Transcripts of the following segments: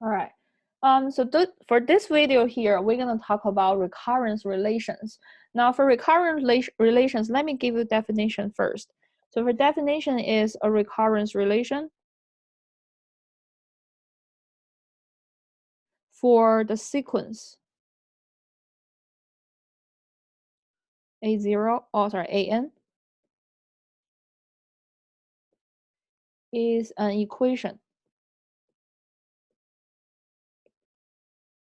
All right. For this video here, we're going to talk about recurrence relations. Now, for recurrence relations, let me give you definition first. So for definition is a recurrence relation for the sequence an is an equation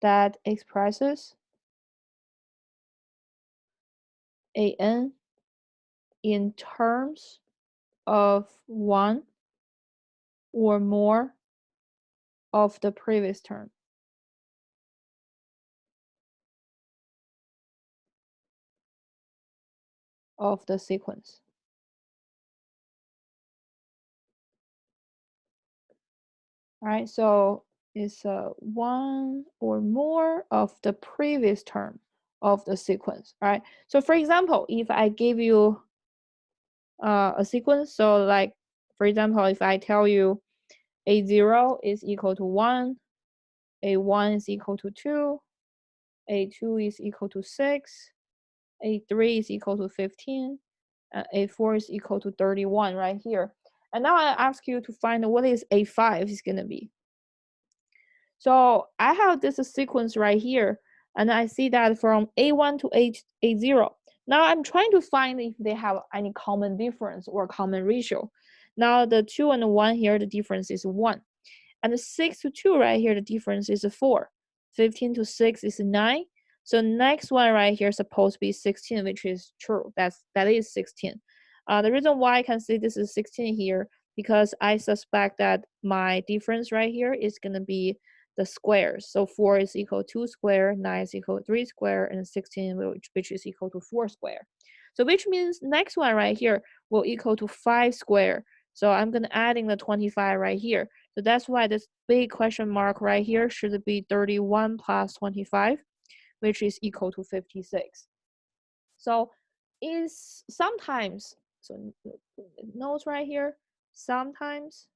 that expresses an in terms of one or more of the previous term. Of the sequence. All right, so it's one or more of the previous term of the sequence. All right, so for example, if I give you a sequence, so like, for example, if I tell you A0 is equal to 1, A1 is equal to 2, A2 is equal to 6, A3 is equal to 15, and A4 is equal to 31 right here. And now I ask you to find what is A5 is going to be. So I have this sequence right here, and I see that from A1 to A0. Now I'm trying to find if they have any common difference or common ratio. Now the 2 and the 1 here, the difference is 1. And the 6 to 2 right here, the difference is 4. 15 to 6 is 9. So next one right here is supposed to be 16, which is true. That is 16. The reason why I can say this is 16 here, because I suspect that my difference right here is going to be the squares. So 4 is equal to 2 square, 9 is equal to 3 square, and 16 which is equal to 4 square. So which means next one right here will equal to 5 square. So I'm going to add in the 25 right here. So that's why this big question mark right here should be 31 plus 25, which is equal to 56. So is sometimes, so notes right here, sometimes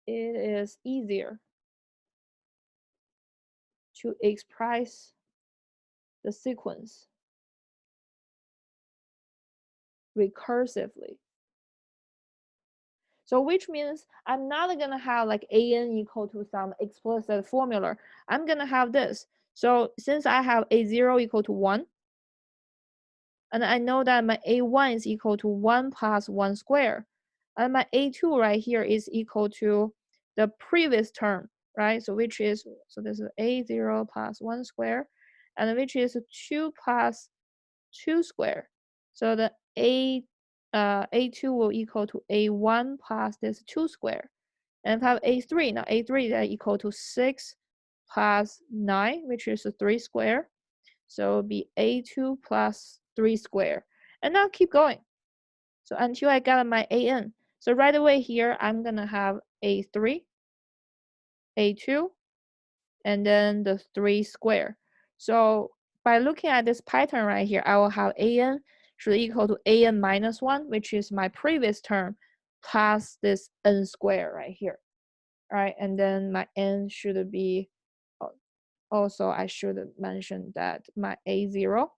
it is easier to express the sequence recursively. So which means I'm not going to have like an equal to some explicit formula. I'm going to have this. So since I have a0 equal to 1, and I know that my a1 is equal to 1 plus 1 square, and my a2 right here is equal to the previous term, right? So which is, so this is a0 plus 1 square, and which is 2 plus 2 square. So the a2 will equal to a1 plus this 2 square. And if I have a3, now a3 is equal to 6 plus 9, which is 3 square. So it will be a2 plus 3 square. And now keep going. So until I got my an. So right away here, I'm going to have a3, a2, and then the 3 square. So by looking at this pattern right here, I will have an should equal to an minus 1, which is my previous term, plus this n square right here. All right, and then my n should be, also I should mention that my a0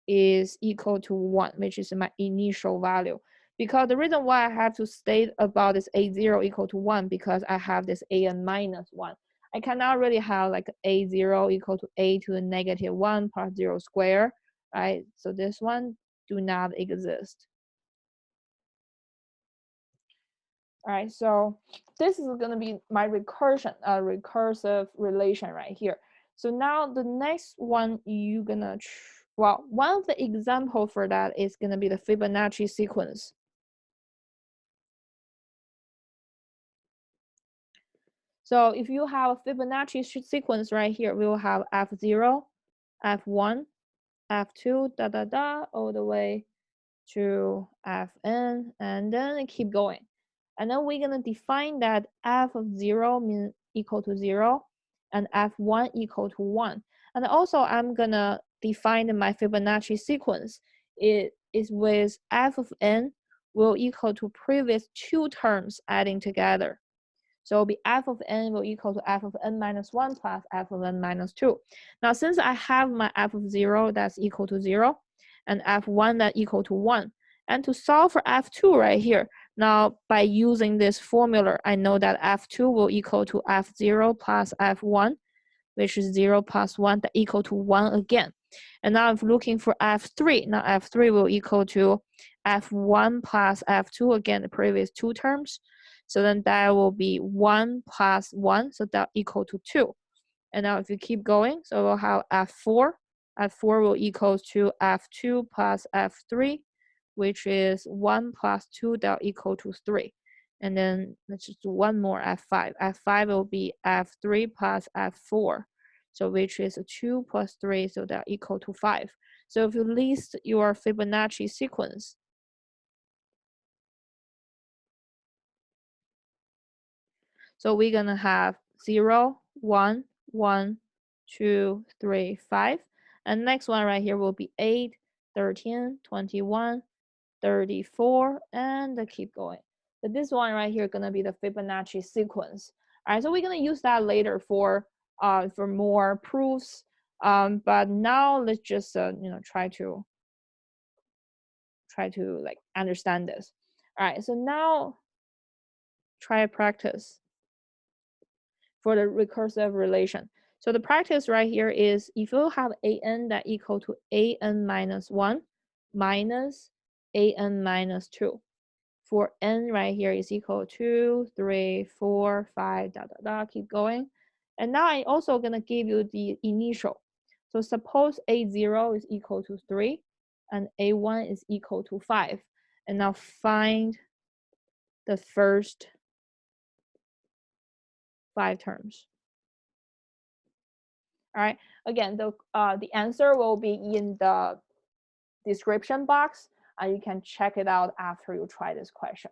is equal to 1, which is my initial value. Because the reason why I have to state about this a0 equal to 1, because I have this an minus 1. I cannot really have like a0 equal to a to the negative 1 plus 0 square, right? So this one do not exist. All right, so this is going to be my recursive relation right here. So now the next one you're going to, well, one of the example for that is going to be the Fibonacci sequence. So if you have a Fibonacci sequence right here, we will have F0, F1, F2, all the way to Fn, and then keep going. And then we're going to define that f of 0 means equal to 0, and f1 equal to 1. And also I'm going to define my Fibonacci sequence. It is with f of n will equal to previous two terms adding together. So it'll be f of n will equal to f of n minus 1 plus f of n minus 2. Now, since I have my f of 0 that's equal to 0, and f1 that equal to 1, and to solve for f2 right here, now by using this formula, I know that f2 will equal to f0 plus f1, which is 0 plus 1, that equal to 1 again. And now if looking for f3, now f3 will equal to f1 plus f2, again, the previous two terms. So then that will be 1 plus 1, so that equal to 2. And now if you keep going, so we'll have f4. f4 will equal to f2 plus f3, which is 1 plus 2, that equal to 3. And then let's just do one more, f5. f5 will be f3 plus f4, so which is 2 plus 3, so that equal to 5. So if you list your Fibonacci sequence, so we're gonna have 0, 1, 1, 2, 3, 5. And next one right here will be 8, 13, 21, 34, and keep going. But this one right here is gonna be the Fibonacci sequence. All right, so we're gonna use that later for more proofs. But now let's just try to like understand this. All right, so now try practice for the recursive relation. So the practice right here is if you have an that equal to an minus 1 minus an minus 2. For n right here is equal to 3, 4, 5, keep going. And now I'm also gonna give you the initial. So suppose a0 is equal to 3 and a1 is equal to 5. And now find the first 5 terms. All right, again, the answer will be in the description box, and you can check it out after you try this question.